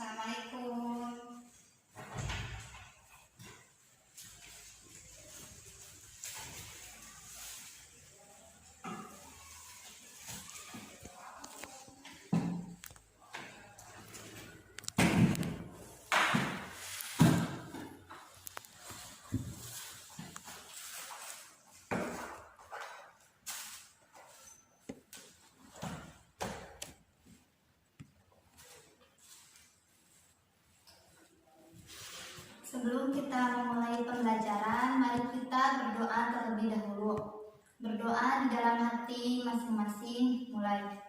Assalamualaikum. Sebelum kita memulai pembelajaran, mari kita berdoa terlebih dahulu. Berdoa di dalam hati masing-masing, mulai.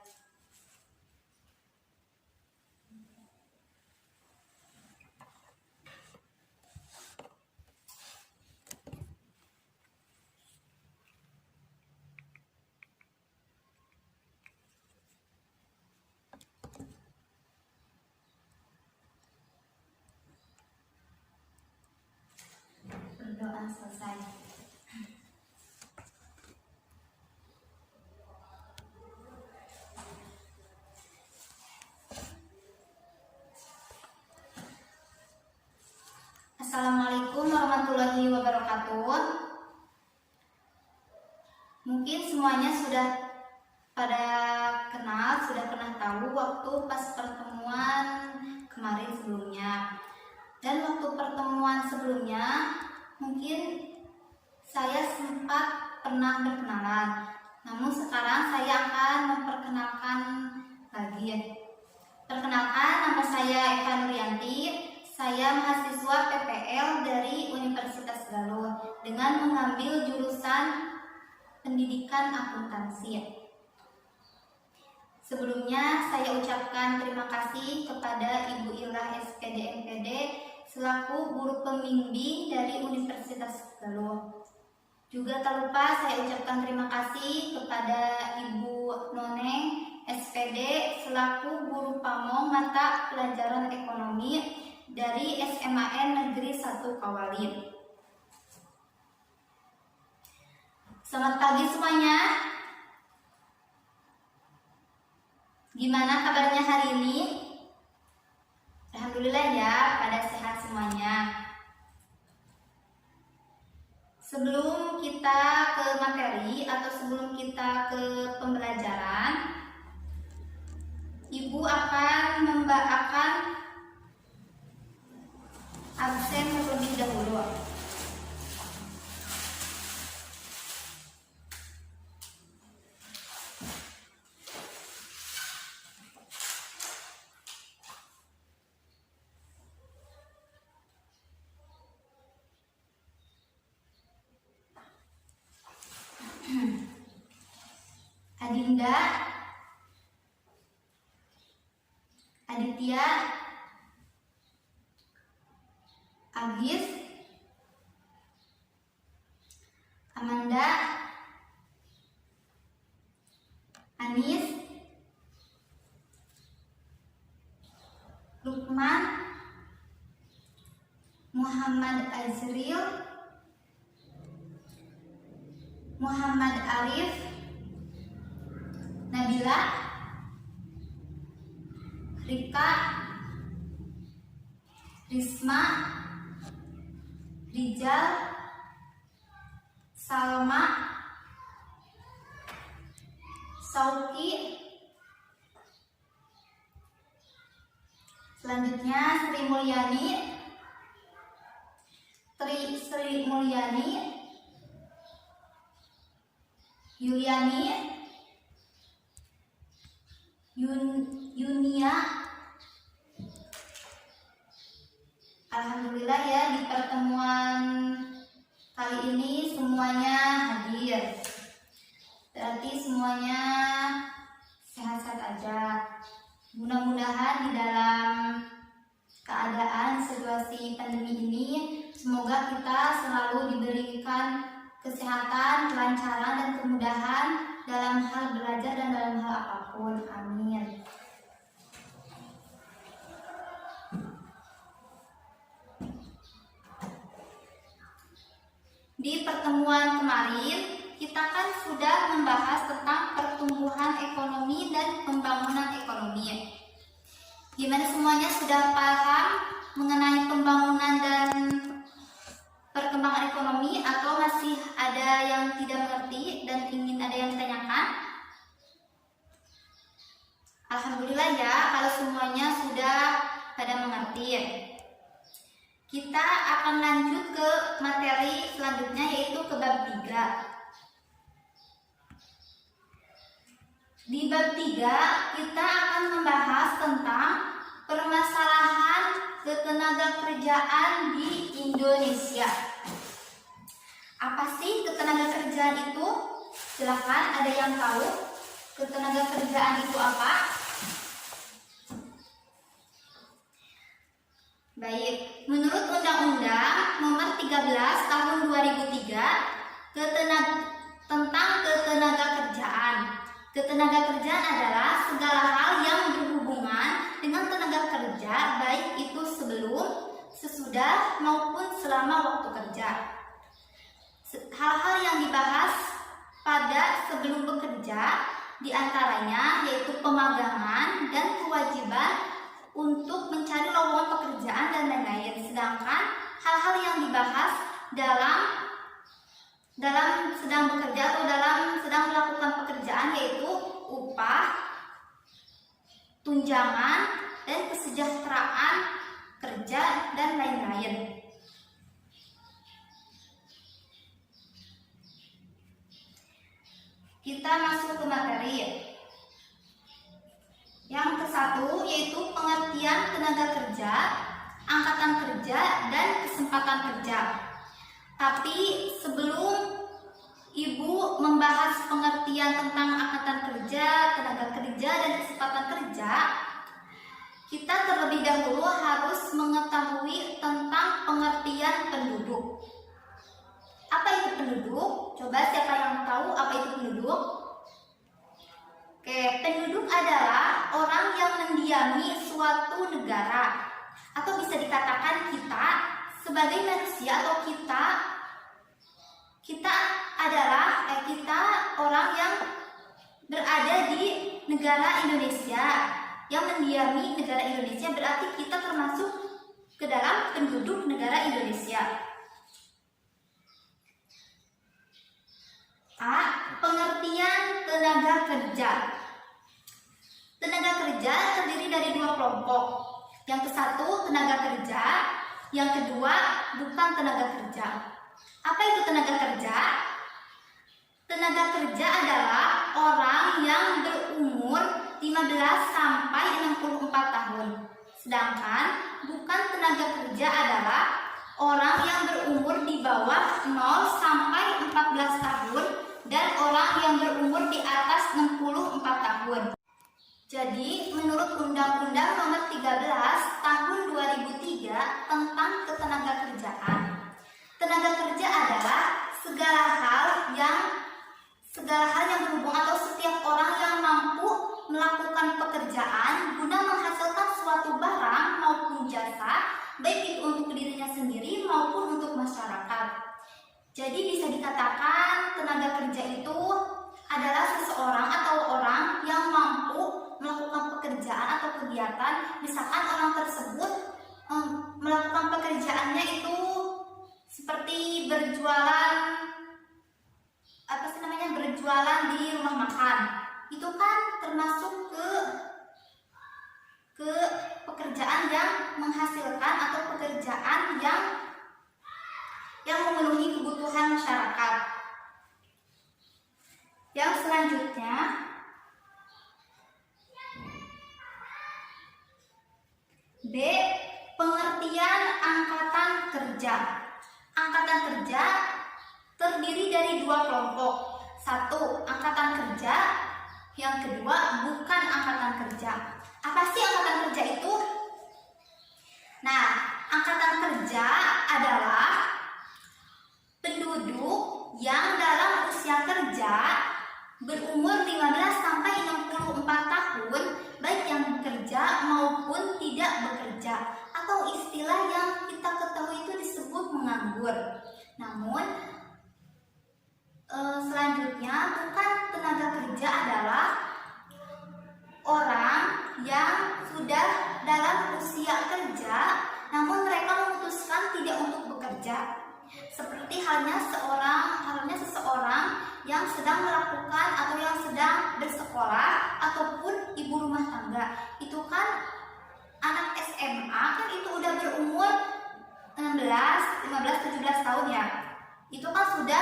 Berdoa selesai. Assalamualaikum warahmatullahi wabarakatuh. Mungkin semuanya sudah pada kenal, sudah pernah tahu waktu pas pertemuan kemarin sebelumnya. Dan waktu pertemuan sebelumnya mungkin saya sempat pernah berkenalan. Namun sekarang saya akan memperkenalkan lagi. Perkenalkan, nama saya Eva Nuryanti. Saya mahasiswa PPL dari Universitas Galuh dengan mengambil jurusan Pendidikan Akuntansi. Sebelumnya saya ucapkan terima kasih kepada Ibu Ilah SPD MPD selaku guru pembimbing dari Universitas Galuh. Juga tak lupa saya ucapkan terima kasih kepada Ibu Noneng SPD selaku guru pamong mata pelajaran ekonomi dari SMAN Negeri 1 Kawalin. Selamat pagi semuanya. Gimana kabarnya hari ini? Alhamdulillah ya, pada sehat semuanya. Sebelum kita ke materi atau sebelum kita ke pembelajaran, Ibu akan absen terlebih dahulu. Adinda, Aditya, Agis, Amanda, Anis, Lukman, Muhammad Azril, Muhammad Arif, Nabila, Rika, Risma, Rijal, Salma, Sauki. Selanjutnya Sri Mulyani, Yuliani, Yunia. Alhamdulillah ya, di pertemuan kali ini semuanya hadir. Berarti semuanya sehat-sehat aja. Mudah-mudahan di dalam keadaan situasi pandemi ini, semoga kita selalu diberikan kesehatan, kelancaran, dan kemudahan dalam hal belajar dan dalam hal apapun. Amin. Di pertemuan kemarin, kita kan sudah membahas tentang pertumbuhan ekonomi dan pembangunan ekonomi. Gimana semuanya sudah paham mengenai pembangunan dan perkembangan ekonomi atau masih ada yang tidak mengerti dan ingin ada yang ditanyakan? Alhamdulillah ya, kalau semuanya sudah pada mengerti. Kita akan lanjut ke materi selanjutnya, yaitu ke bab 3. Di bab 3 kita akan membahas tentang permasalahan ketenagakerjaan di Indonesia. Apa sih ketenagakerjaan itu? Silahkan, ada yang tahu ketenagakerjaan itu apa? Baik, menurut Undang-Undang Nomor 13 Tahun 2003 tentang ketenagakerjaan. Ketenagakerjaan adalah segala hal yang berhubungan dengan tenaga kerja, baik itu sebelum, sesudah, maupun selama waktu kerja. Hal-hal yang dibahas pada sebelum bekerja diantaranya yaitu pemagangan dan kewajiban untuk mencari lowongan pekerjaan dan lain-lain. Sedangkan hal-hal yang dibahas dalam sedang bekerja atau dalam sedang melakukan pekerjaan yaitu upah, tunjangan, dan kesejahteraan kerja dan lain-lain. Kita masuk ke materi. Yang ke-1 yaitu pengertian tenaga kerja, angkatan kerja, dan kesempatan kerja. Tapi sebelum Ibu membahas pengertian tentang angkatan kerja, tenaga kerja, dan kesempatan kerja, kita terlebih dahulu harus mengetahui tentang pengertian penduduk. Apa itu penduduk? Coba siapa yang tahu apa itu penduduk? Oke, penduduk adalah orang yang mendiami suatu negara, atau bisa dikatakan kita sebagai manusia atau kita adalah kita orang yang berada di negara Indonesia, yang mendiami negara Indonesia, berarti kita termasuk ke dalam penduduk negara Indonesia. A. Pengertian tenaga kerja. Tenaga kerja terdiri dari 2 kelompok. Yang ke-1 tenaga kerja, yang kedua bukan tenaga kerja. Apa itu tenaga kerja? Tenaga kerja adalah orang yang berumur 15 sampai 64 tahun. Sedangkan bukan tenaga kerja adalah orang yang berumur di bawah 0 sampai 14 tahun dan orang yang berumur di atas 64 tahun. Jadi, menurut Undang-Undang Nomor 13 Tahun 2003 tentang ketenagakerjaan, tenaga kerja adalah segala hal yang berhubung atau setiap orang yang mampu melakukan pekerjaan guna menghasilkan suatu barang maupun jasa, baik itu untuk dirinya sendiri maupun untuk masyarakat. Jadi bisa dikatakan tenaga kerja itu adalah seseorang atau orang yang mampu melakukan pekerjaan atau kegiatan. Misalkan orang tersebut melakukan pekerjaannya itu seperti berjualan di rumah makan. Itu kan termasuk ke pekerjaan yang menghasilkan atau pekerjaan yang memenuhi kebutuhan masyarakat. Yang selanjutnya, B. Pengertian angkatan kerja. Angkatan kerja terdiri dari 2 kelompok. 1. Angkatan kerja, yang kedua bukan angkatan kerja. Apa sih angkatan kerja itu? Nah, angkatan kerja adalah penduduk yang dalam usia kerja berumur 15 sampai 64 tahun, baik yang bekerja maupun tidak bekerja, atau istilah yang kita ketahui itu disebut menganggur. Namun selanjutnya, bukan tenaga kerja adalah orang yang sudah dalam usia kerja namun mereka memutuskan tidak untuk bekerja. Seperti halnya seseorang yang sedang melakukan atau yang sedang bersekolah ataupun ibu rumah tangga. Itu kan anak SMA kan itu udah berumur 16, 15, 17 tahun ya. Itu kan sudah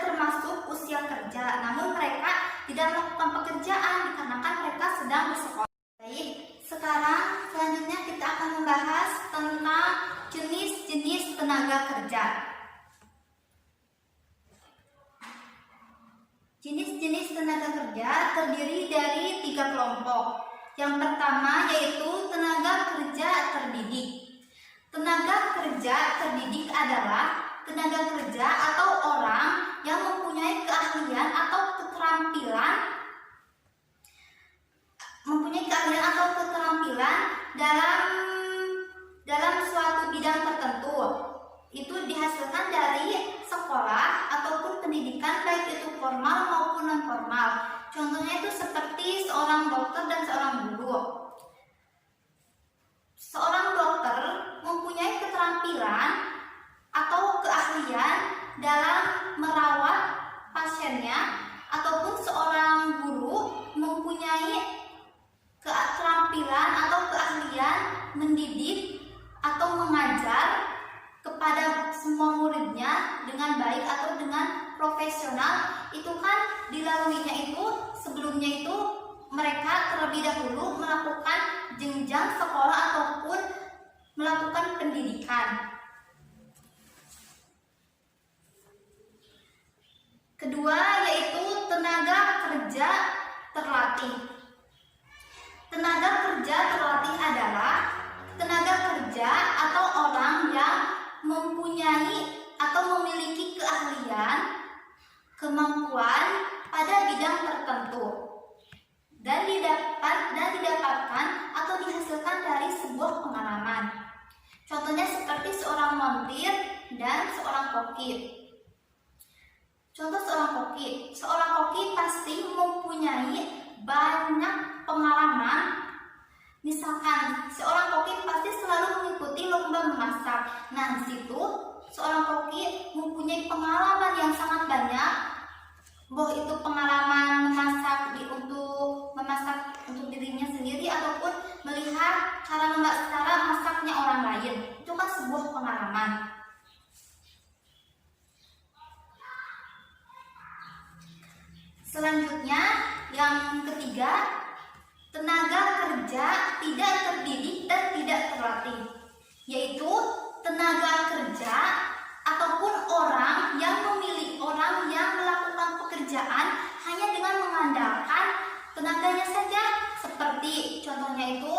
termasuk usia kerja, namun mereka tidak melakukan pekerjaan dikarenakan mereka sedang bersekolah. Baik, sekarang selanjutnya kita akan membahas tentang jenis-jenis tenaga kerja. Jenis-jenis tenaga kerja terdiri dari 3 kelompok. Yang pertama yaitu tenaga kerja terdidik. Tenaga kerja terdidik adalah tenaga kerja atau orang yang mempunyai keahlian atau keterampilan dalam suatu bidang tertentu. Itu dihasilkan dari sekolah ataupun pendidikan baik itu formal maupun non formal. Contohnya itu seperti seorang dokter dan seorang guru. Seorang dokter mempunyai keterampilan atau keahlian dalam merawat pasiennya, ataupun seorang guru mempunyai keterampilan atau keahlian mendidik atau mengajar kepada semua muridnya dengan baik atau dengan profesional. Itu kan dilaluinya itu sebelumnya itu mereka terlebih dahulu melakukan jenjang sekolah ataupun melakukan pendidikan. Kedua yaitu tenaga kerja terlatih. Tenaga kerja terlatih adalah tenaga kerja atau orang yang mempunyai atau memiliki keahlian, kemampuan pada bidang tertentu dan didapatkan atau dihasilkan dari sebuah pengalaman. Contohnya seperti seorang montir dan seorang koki. Contoh seorang koki pasti mempunyai banyak pengalaman. Misalkan seorang koki pasti selalu mengikuti lomba memasak. Nah, di situ seorang koki mempunyai pengalaman yang sangat banyak. Bahwa itu pengalaman memasak untuk dirinya sendiri ataupun melihat cara masaknya orang lain. Itu kan sebuah pengalaman. Selanjutnya yang ketiga, tenaga kerja tidak terdidik dan tidak terlatih, yaitu tenaga kerja ataupun orang yang melakukan pekerjaan hanya dengan mengandalkan tenaganya saja, seperti contohnya itu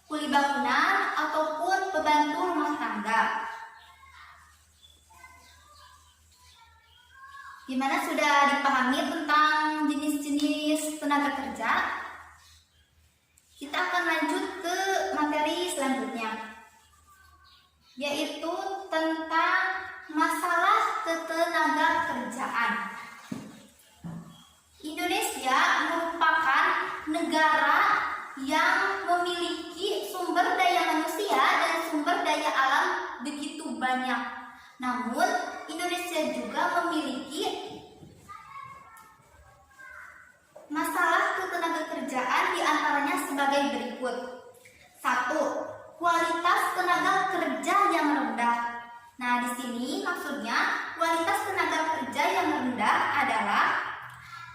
kuli bangunan ataupun pembantu rumah tangga. Gimana, sudah dipahami tentang jenis-jenis tenaga kerja? Kita akan lanjut ke materi selanjutnya, yaitu tentang masalah ketenaga kerjaan. Indonesia merupakan negara yang memiliki sumber daya manusia dan sumber daya alam begitu banyak. Namun, Indonesia juga memiliki masalah ketenaga kerjaan diantaranya sebagai berikut. 1. Kualitas tenaga kerja yang rendah. Nah, di sini maksudnya kualitas tenaga kerja yang rendah adalah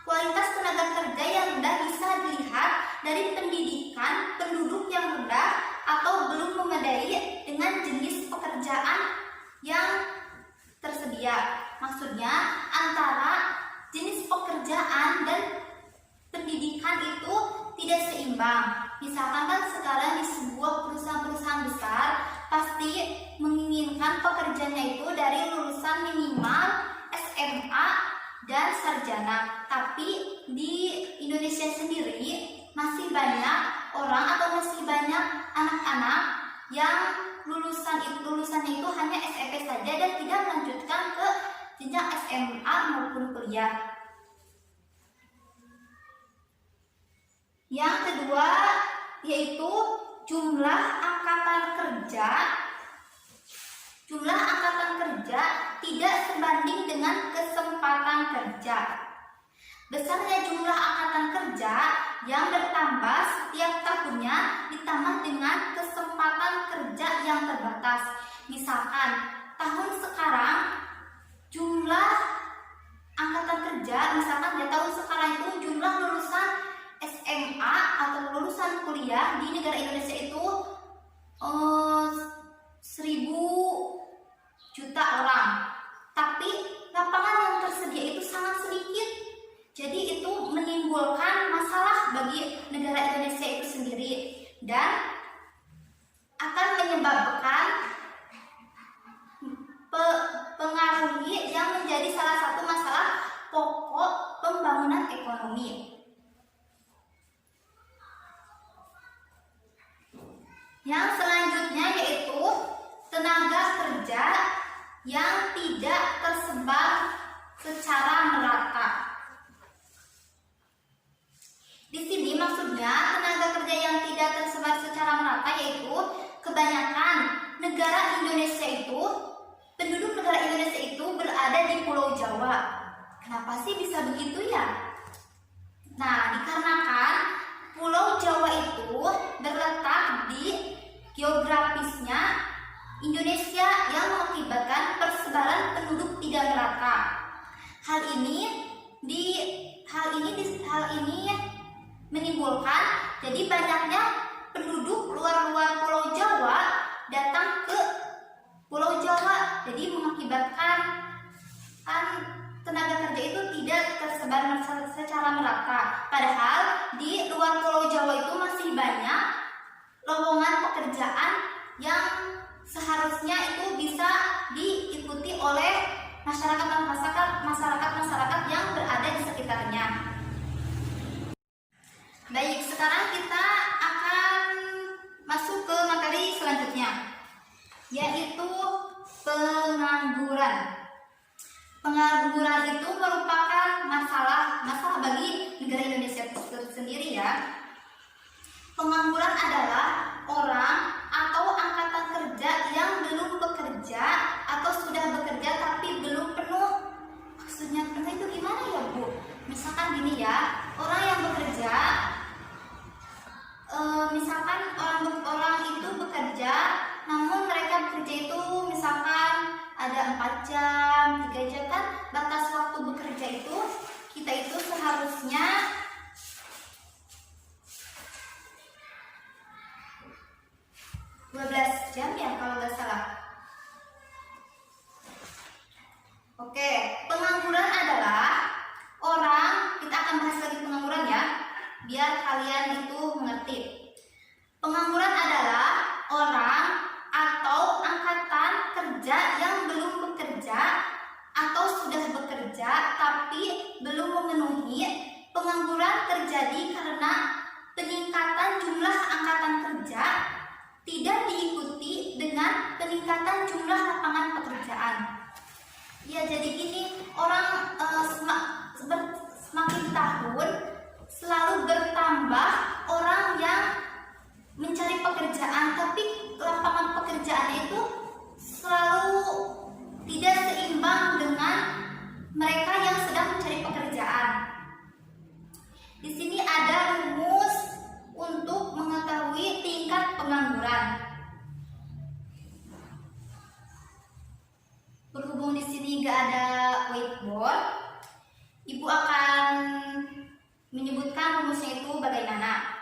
kualitas tenaga kerja yang rendah bisa dilihat dari pendidikan penduduk yang rendah atau belum memadai dengan jenis pekerjaan yang tersedia. Maksudnya antara jenis pekerjaan dan pendidikan itu tidak seimbang. Misalkan kan sekarang di sebuah perusahaan besar pasti menginginkan pekerjanya itu dari lulusan minimal SMA dan sarjana. Tapi di Indonesia sendiri masih banyak orang atau masih banyak anak-anak yang lulusannya itu hanya SMP saja dan tidak melanjutkan ke jenjang SMA maupun kuliah. Yang kedua yaitu jumlah angkatan kerja. Jumlah angkatan kerja tidak sebanding dengan kesempatan kerja. Besarnya jumlah angkatan kerja yang bertambah setiap tahunnya ditambah dengan kesempatan kerja yang terbatas. Misalkan tahun sekarang jumlah angkatan kerja, misalkan di tahun sekarang itu jumlah lulusan SMA atau lulusan kuliah di negara Indonesia itu 1.000 juta orang, tapi lapangan yang tersedia itu sangat sedikit. Jadi itu menimbulkan masalah bagi negara Indonesia itu sendiri dan akan menyebabkan pengaruhi yang menjadi salah satu masalah pokok pembangunan ekonomi. Yang selanjutnya yaitu tenaga kerja yang tidak tersebar secara merata. Di sini maksudnya tenaga kerja yang tidak tersebar secara merata yaitu kebanyakan negara Indonesia itu, penduduk negara Indonesia itu berada di Pulau Jawa. Kenapa sih bisa begitu ya? Nah, dikarenakan Pulau Jawa itu terletak di geografisnya Indonesia yang mengakibatkan persebaran penduduk tidak merata. Hal ini menimbulkan jadi banyaknya penduduk luar Pulau Jawa datang ke Pulau Jawa, jadi mengakibatkan tenaga kerja itu tidak tersebar secara merata. Padahal di luar Pulau Jawa itu masih banyak lowongan pekerjaan yang seharusnya itu bisa diikuti oleh masyarakat yang berada di sekitarnya. Baik, sekarang kita akan masuk ke materi selanjutnya, yaitu pengangguran. Pengangguran itu merupakan masalah bagi negara Indonesia itu sendiri ya. Pengangguran adalah orang atau angkatan kerja yang belum bekerja atau sudah bekerja tapi belum penuh. Maksudnya penuh itu gimana ya Bu? Misalkan gini ya, orang yang bekerja, misalkan orang itu bekerja, namun mereka bekerja itu misalkan ada 4 jam, 3 jam kan batas waktu bekerja itu kita itu seharusnya 12 jam ya kalau nggak salah. Oke, pengangguran adalah orang, kita akan bahas lagi pengangguran ya, biar kalian itu mengerti. Pengangguran adalah orang atau angkatan kerja yang belum bekerja atau sudah bekerja tapi belum memenuhi. Pengangguran terjadi karena peningkatan jumlah angkatan kerja tidak diikuti dengan peningkatan jumlah lapangan pekerjaan. Ya, jadi gini, orang semakin tahun selalu bertambah orang yang mencari pekerjaan, tapi lapangan pekerjaan itu selalu tidak seimbang dengan mereka yang sedang mencari pekerjaan. Di sini ada rumus untuk mengetahui tingkat pengangguran. Berhubung di sini nggak ada whiteboard, Ibu akan menyebutkan rumusnya itu bagaimana.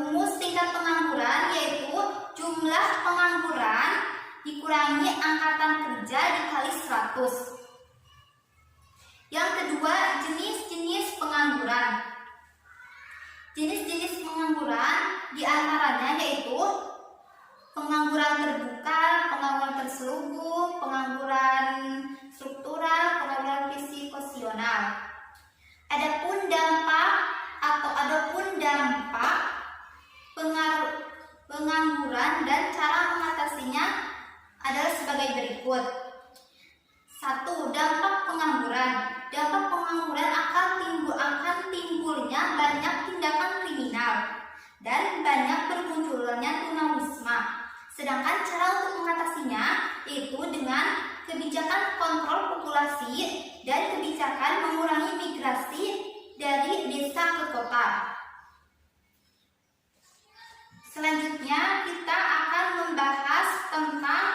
Rumus tingkat pengangguran yaitu jumlah pengangguran dikurangi angkatan kerja dikali 100. Yang kedua, jenis-jenis pengangguran. Jenis-jenis pengangguran diantaranya yaitu pengangguran terbuka, pengangguran terselubung, pengangguran struktural, pengangguran psikosional. Adapun dampak pengangguran dan cara mengatasinya adalah sebagai berikut. 1. Dampak pengangguran. dampak pengangguran akan timbulnya banyak tindakan kriminal dan banyak bermunculannya tunawisma. Sedangkan cara untuk mengatasinya yaitu dengan kebijakan kontrol populasi dan kebijakan mengurangi migrasi dari desa ke kota. Selanjutnya kita akan membahas tentang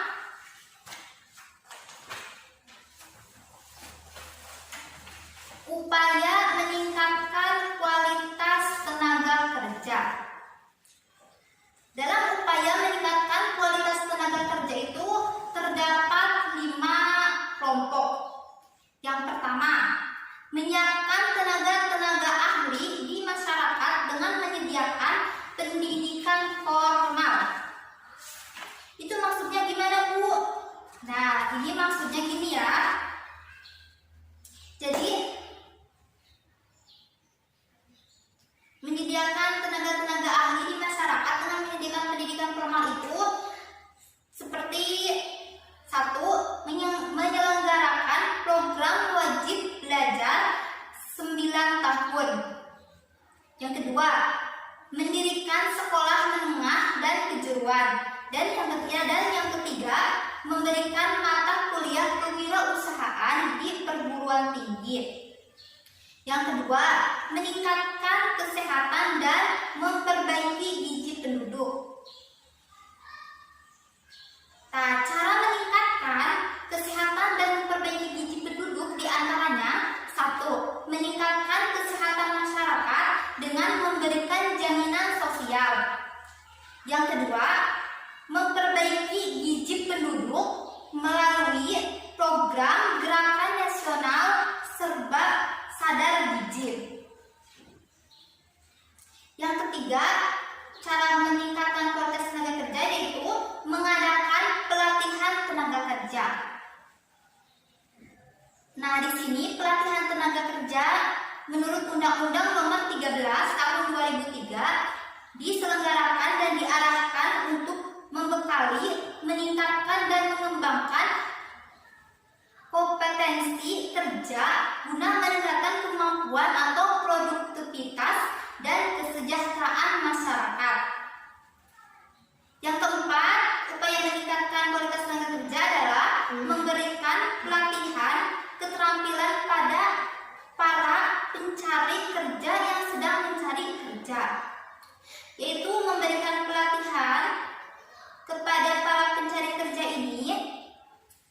upaya meningkatkan kualitas tenaga kerja. Dalam upaya meningkatkan kualitas tenaga kerja itu terdapat 5 kelompok. Yang pertama, menyiapkan tenaga-tenaga ahli di masyarakat dengan menyediakan pendidikan formal. Itu maksudnya gimana, Bu? Nah, ini maksudnya gini ya. Jadi, menyediakan tenaga-tenaga ahli di masyarakat dengan menyediakan pendidikan formal itu seperti 1. Menyelenggarakan program wajib belajar 9 tahun. Yang kedua, mendirikan sekolah menengah dan kejuruan. Dan yang ketiga, memberikan mata kuliah kewirausahaan di perguruan tinggi. Yang kedua, meningkatkan kesehatan dan memperbaiki gizi penduduk. Nah, cara meningkatkan kesehatan dan memperbaiki gizi penduduk diantaranya 1. Meningkatkan kesehatan masyarakat dengan memberikan jaminan sosial. Yang kedua, memperbaiki gizi penduduk melalui program Gerakan Nasional Serba Sadar Gizi. Yang ketiga, cara meningkatkan kualitas tenaga kerja yaitu mengadakan pelatihan tenaga kerja. Nah, di sini pelatihan tenaga kerja menurut Undang-Undang Nomor 13 Tahun 2003 diselenggarakan dan diarahkan untuk membekali, meningkatkan dan mengembangkan kompetensi kerja guna meningkatkan kemampuan atau produktivitas dan kesejahteraan masyarakat. Yang keempat, upaya meningkatkan kualitas tenaga kerja adalah memberikan pelatihan keterampilan pada para pencari kerja yang sedang mencari kerja, yaitu memberikan pelatihan kepada para pencari kerja ini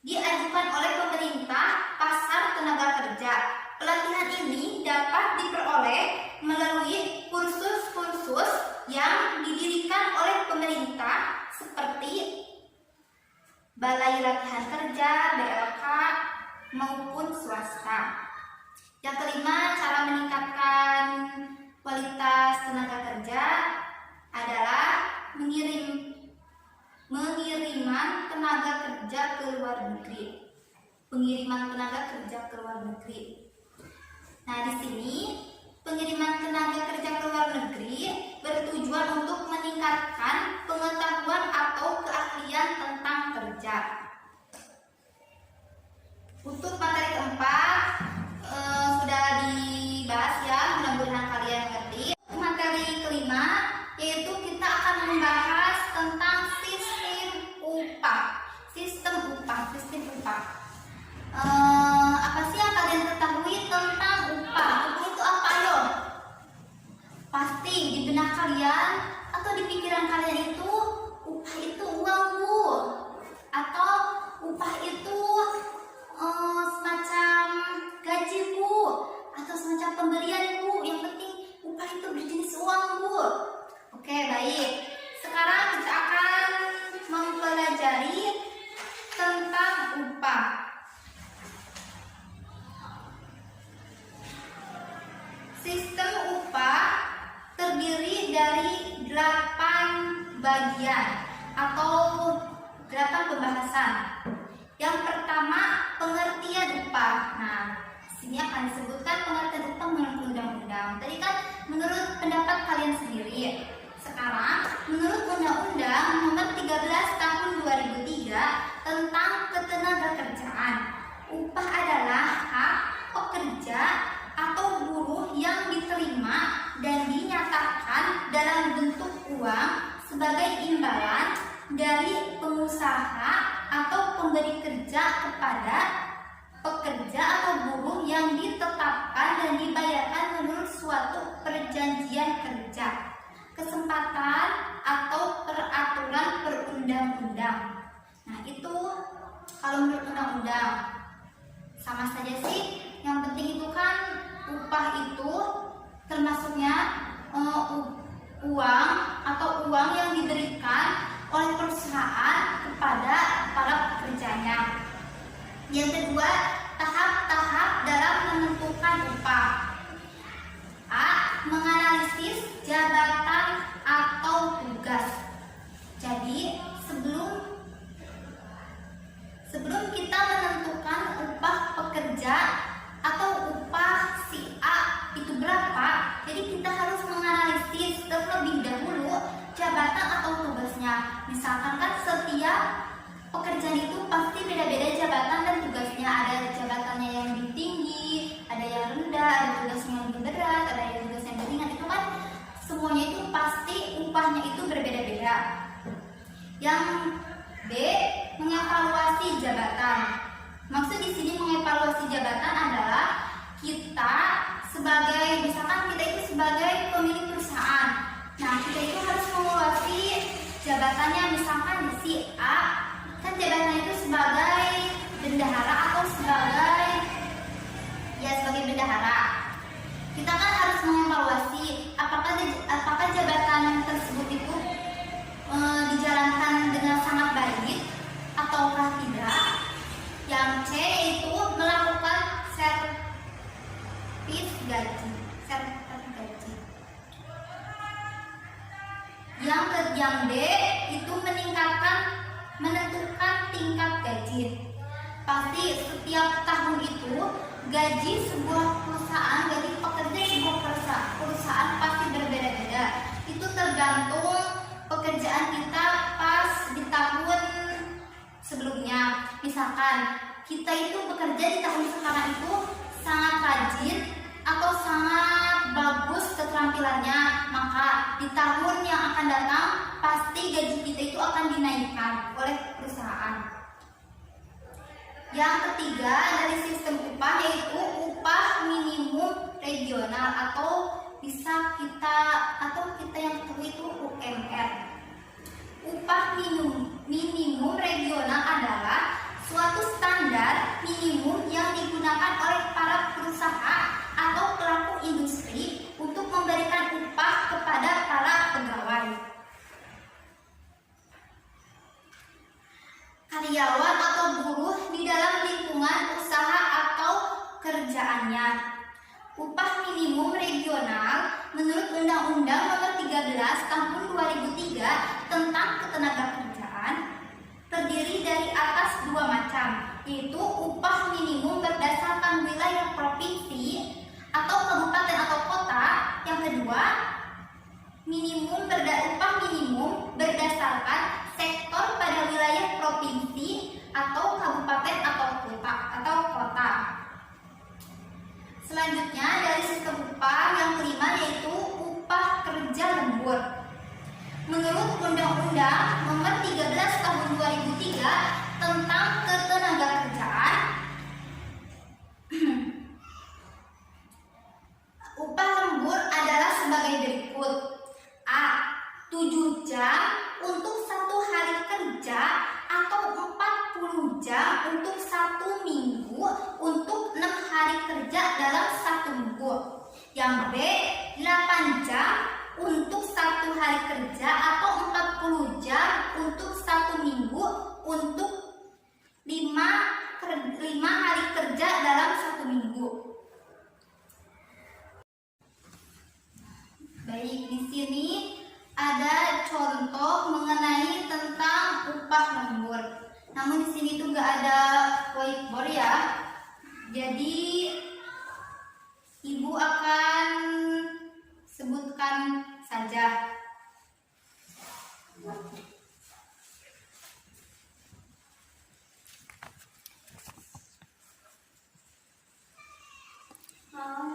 diajukan oleh pemerintah pasar tenaga kerja. Pelatihan ini dapat diperoleh melalui kursus-kursus yang didirikan oleh pemerintah seperti Balai Latihan Kerja, BLK, maupun swasta. Yang kelima, cara meningkatkan kualitas tenaga kerja adalah pengiriman tenaga kerja ke luar negeri. Pengiriman tenaga kerja ke luar negeri. Nah, di sini pengiriman tenaga kerja ke luar negeri bertujuan untuk meningkatkan pengetahuan atau keahlian tentang kerja. Untuk materi keempat sudah dibahas ya, mudah-mudahan kalian ngerti. Materi kelima yaitu kita akan membahas tentang sistem upah. Sistem upah. Apa sih yang kalian ketahui tentang upah? Upah itu apa, ayo? Pasti di benak kalian atau di pikiran kalian itu upah itu uang, Bu, atau upah itu semacam gaji, Bu, atau semacam pemberian, Bu. Yang penting upah itu berjenis uang, Bu. Oke, baik. Sekarang kita akan mempelajari tentang upah. Sistem upah terdiri dari 8 bagian atau 8 pembahasan. Yang pertama, pengertian upah. Nah, sini akan disebutkan pengertian upah menurut undang-undang. Tadi kan menurut pendapat kalian sendiri. Sekarang, menurut Undang-Undang Nomor 13 Tahun 2003 tentang Ketenagakerjaan, upah adalah hak pekerja dari pengusaha atau pemberi kerja kepada pekerja atau buruh yang ditetapkan dan dibayarkan menurut suatu perjanjian kerja, kesempatan atau peraturan perundang-undang. Nah, itu kalau menurut undang-undang. Sama saja sih, yang penting itu kan upah itu termasuknya uang atau uang yang diberikan oleh perusahaan kepada para pekerjanya. Yang kedua, tahap-tahap dalam menentukan upah. A. Menganalisis jabatan atau tugas. Jadi sebelum kita menentukan upah pekerja atau upah si A itu berapa, jadi kita harus menganalisis terlebih dahulu jabatan atau tugasnya. Misalkan kan setiap pekerjaan itu pasti beda-beda jabatan dan tugasnya. Ada jabatannya yang lebih tinggi, ada yang rendah, ada tugasnya yang lebih berat, ada yang tugasnya yang lebih ringan. Itu kan semuanya itu pasti upahnya itu berbeda-beda. Yang B, mengevaluasi jabatan. Maksud di sini mengevaluasi jabatan adalah kita sebagai, misalkan kita itu sebagai pemilik perusahaan. Nah, kita itu harus mengevaluasi jabatannya. Misalkan si A kan jabatannya itu sebagai bendahara atau sebagai bendahara. Kita kan harus mengevaluasi apakah jabatan tersebut itu dijalankan dengan sangat baik ataukah tidak. Yang C itu melakukan servis gaji. Yang D itu menentukan tingkat gaji. Pasti setiap tahun itu gaji sebuah perusahaan, gaji pekerja sebuah perusahaan pasti berbeda-beda. Itu tergantung pekerjaan kita pas di tahun sebelumnya. Misalkan kita itu bekerja di tahun sekarang itu sangat rajin atau sangat bagus keterampilannya, maka di tahun yang akan datang pasti gaji kita itu akan dinaikkan oleh perusahaan. Yang ketiga dari sistem upah yaitu upah minimum regional atau kita yang ketahui itu UMR. Upah minimum regional adalah suatu standar minimum yang digunakan oleh para perusahaan atau pelaku industri untuk memberikan upah kepada para pegawai, karyawan atau buruh di dalam lingkungan usaha atau kerjaannya. Upah minimum regional menurut Undang-Undang Nomor 13 Tahun 2003 tentang Ketenagakerjaan terdiri dari atas dua macam, yaitu upah minimum berdasarkan wilayah provinsi atau kabupaten atau kota. Yang kedua, upah minimum berdasarkan sektor pada wilayah provinsi atau kabupaten atau kota. Selanjutnya dari sistem upah yang kelima yaitu upah kerja lembur. Menurut Undang-Undang Nomor 13 Tahun 2003 tentang Ketenagakerjaan, upah lembur adalah sebagai berikut. A. 7 jam untuk 1 hari kerja atau 40 jam untuk 1 minggu untuk 6 hari kerja dalam 1 minggu. Yang B. 8 jam untuk 1 hari kerja atau 40 jam untuk 1 minggu untuk 5 hari kerja dalam 1 minggu. Baik, di sini ada contoh mengenai tentang upah lembur. Namun di sini tuh nggak ada whiteboard ya. Jadi Ibu akan sebutkan saja.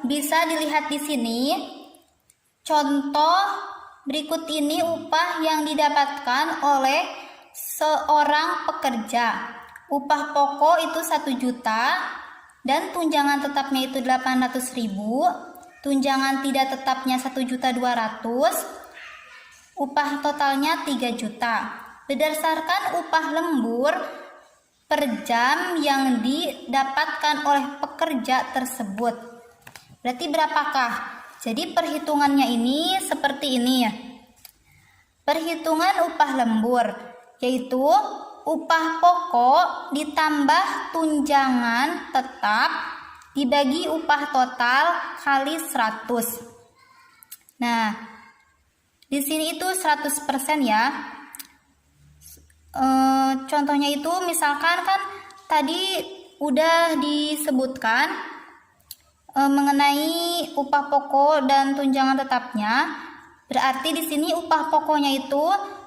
Bisa dilihat di sini. Contoh berikut ini upah yang didapatkan oleh seorang pekerja. Upah pokok itu 1 juta dan tunjangan tetapnya itu 800.000. Tunjangan tidak tetapnya 1.200.000. Upah totalnya 3 juta. Berdasarkan upah lembur per jam yang didapatkan oleh pekerja tersebut. Berarti berapakah? Jadi perhitungannya ini seperti ini ya. Perhitungan upah lembur yaitu upah pokok ditambah tunjangan tetap dibagi upah total kali 100. Nah, di sini itu 100% ya. Contohnya itu misalkan kan tadi udah disebutkan mengenai upah pokok dan tunjangan tetapnya. Berarti di sini upah pokoknya itu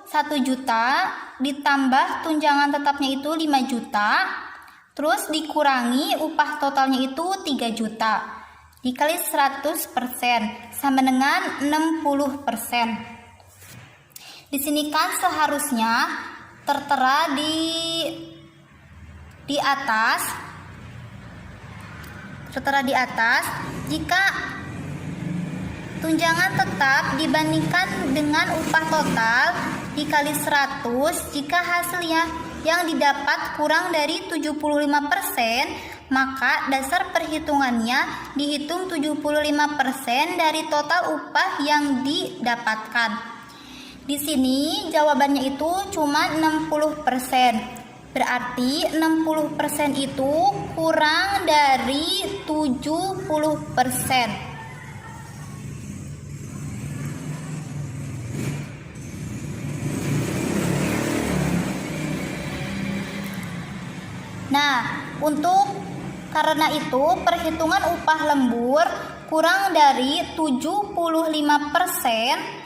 1 juta ditambah tunjangan tetapnya itu 5 juta, terus dikurangi upah totalnya itu 3 juta dikali 100% sama dengan 60%. Di sini kan seharusnya tertera di atas jika tunjangan tetap dibandingkan dengan upah total dikali 100, jika hasilnya yang didapat kurang dari 75%, maka dasar perhitungannya dihitung 75% dari total upah yang didapatkan. Di sini jawabannya itu cuma 60%. Berarti 60% itu kurang dari 70%. Nah, karena itu perhitungan upah lembur kurang dari 75%.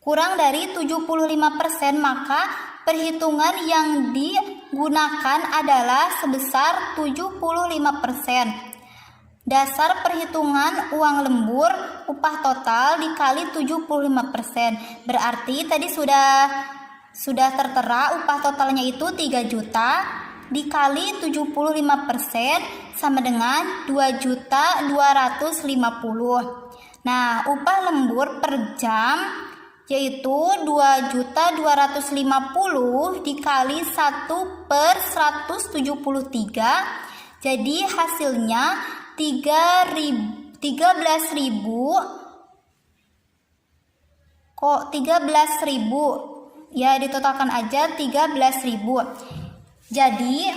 Kurang dari 75%, maka perhitungan yang digunakan adalah sebesar 75%. Dasar perhitungan uang lembur upah total dikali 75%. Berarti tadi sudah tertera upah totalnya itu 3 juta dikali 75% sama dengan 2.250.000. Nah, upah lembur per jam yaitu 2.250.000 dikali 1/173. Jadi hasilnya 13.000 ya, ditotalkan aja 13.000. Jadi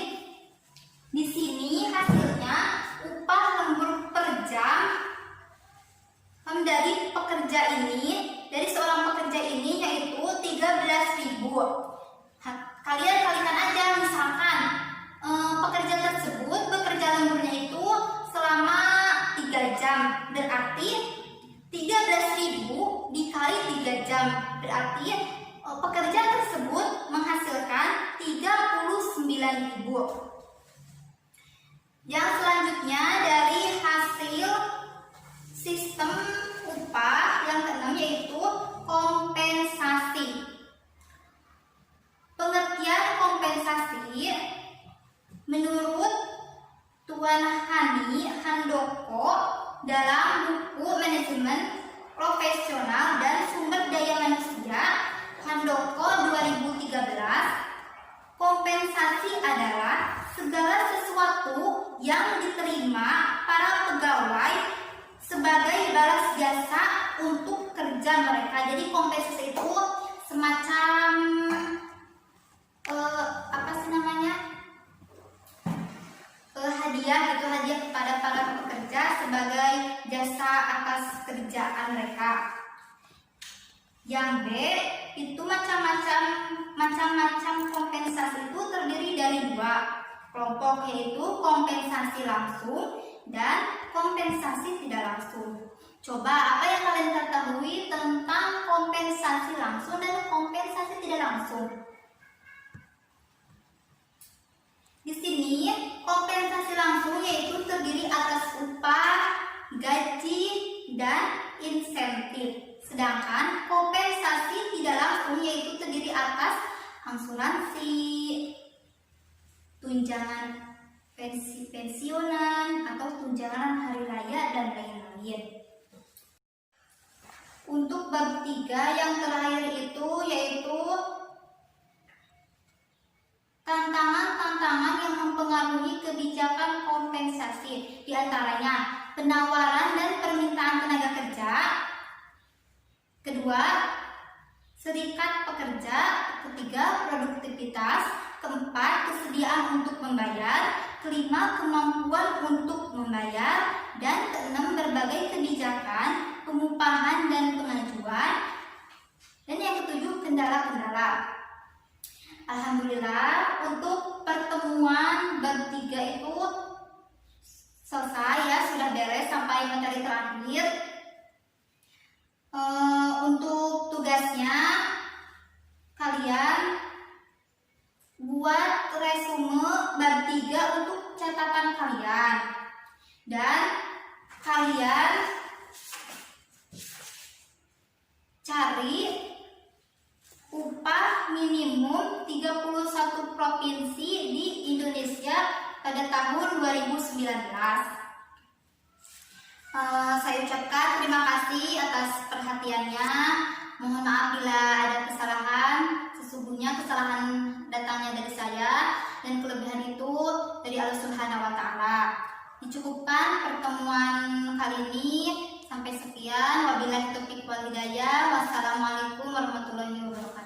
di sini hasilnya upah lembur per jam dari seorang pekerja ini yaitu 13.000. Kalian kalikan aja, misalkan pekerja tersebut bekerja lemburnya itu selama 3 jam, berarti 13.000 dikali 3 jam, berarti pekerja tersebut menghasilkan 39.000. Yang selanjutnya dari hasil sistem upah yang keenam yaitu kompensasi. Pengertian kompensasi menurut Tuan Hani Handoko dalam buku Manajemen Profesional dan Sumber Daya Manusia Handoko 2013, kompensasi adalah segala sesuatu yang diterima para pegawai sebagai balas jasa untuk kerja mereka. Jadi kompensasi itu semacam hadiah kepada para pekerja sebagai jasa atas kerjaan mereka. Yang B itu macam-macam kompensasi itu terdiri dari 2 kelompok, yaitu kompensasi langsung dan kompensasi tidak langsung. Coba apa yang kalian ketahui tentang kompensasi langsung dan kompensasi tidak langsung? Di sini kompensasi langsung yaitu terdiri atas upah gaji, dan insentif. Sedangkan kompensasi tidak langsung yaitu terdiri atas asuransi, tunjangan pensiunan atau tunjangan hari raya dan lain-lain. Untuk bab 3 yang terakhir itu yaitu tantangan-tantangan yang mempengaruhi kebijakan kompensasi, di antaranya penawaran dan permintaan tenaga kerja, kedua serikat pekerja, ketiga produktivitas, keempat kesediaan untuk membayar, kelima kemampuan untuk membayar, dan keenam berbagai kebijakan pengupahan dan pengajuan, dan yang ketujuh kendala-kendala. Alhamdulillah untuk pertemuan bab 3 itu selesai ya, sudah beres sampai materi terakhir. Untuk tugasnya kalian buat resume bab 3 untuk catatan kalian, dan kalian cari upah minimum 31 provinsi di Indonesia pada tahun 2019. Saya ucapkan terima kasih atas perhatiannya. Mohon maaf bila ada kesalahan. Sesungguhnya kesalahan datangnya dari saya dan kelebihan itu dari Allah Subhanahu wa taala. Dicukupkan pertemuan kali ini. Sampai sekian. Wabillahi taufiq wal hidayah. Wassalamualaikum warahmatullahi wabarakatuh.